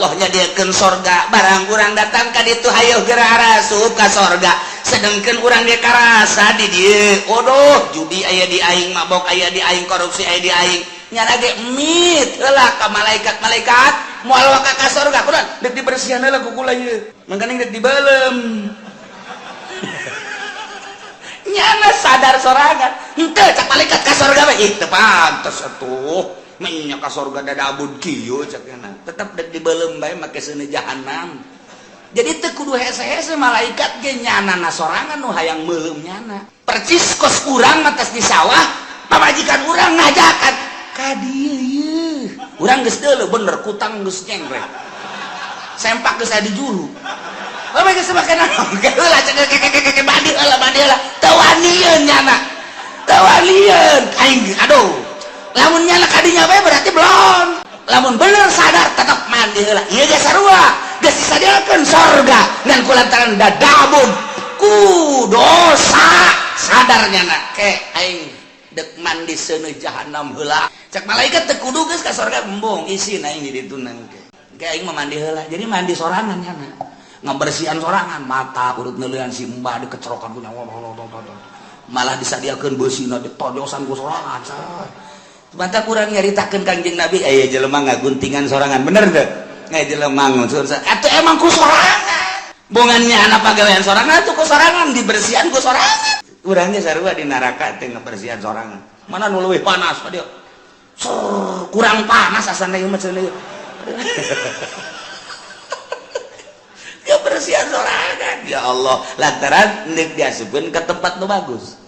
Allah nyadiakeun sorga barang urang datang ka ditu hayu geura asup ka sorga sedengkeun urang ge karasa di dieu odoh judi aya di aing mabok aya di aing korupsi aya di aing nyana ge mit heula ka malaikat moal waka ka sorga kunaon dek dibersihan heula ku kula ieu mangkana dek dibeulem nyana sadar sorangan henteu cak malaikat ka sorga we teu pantes atuh nya ka sorga dada abud kieu cak kana tetep dek dibeulem bae make seuneu jahanam jadi teu kudu hese-hese malaikat ge nyana sorangan nu hayang meulem nyana percis kos urang mah tos di sawah pamajikan urang ngajakan ka dieu urang geus deuleu bener kutang geus cengkrek sempak geus aya di juru oh geus make naon heula cek badi heula teu wanieun nyana teu wanieun aing aduh lamun nyala kadinya bae berarti belum lamun bener sadar tetap mandi heula ieu ge sarua geus disadiakeun sorga dan kulantaran dadabun ku dosa sadar nyana ke aing dek mandi seuneu jahanam heula cek malaikat teu kudu geus ka sorga embung isina aing di ditu nang ke aing mah mandi heula jadi mandi sorangan nyana ngabersihan sorangan mata urut neuleuan si mbah dikecrokan ku nyawa malah disadiakeun beusina ditojosan ku sorangan mata kurang nyaritakeun Kangjeng Nabi aya jelema ngaguntingan sorangan bener teu aya jelema ngusul atuh emang ku sorangan bongannya anak pagawean sorangan atuh ku sorangan dibersihan ku sorangan urang ge sarua di neraka teh ngabersihan sorangan mana nu leuwih panas ka dieu kurang panas asana ieu mah cenah kebersihan sorangan ya Allah lantaran nek diasupkeun ke tempat nu bagus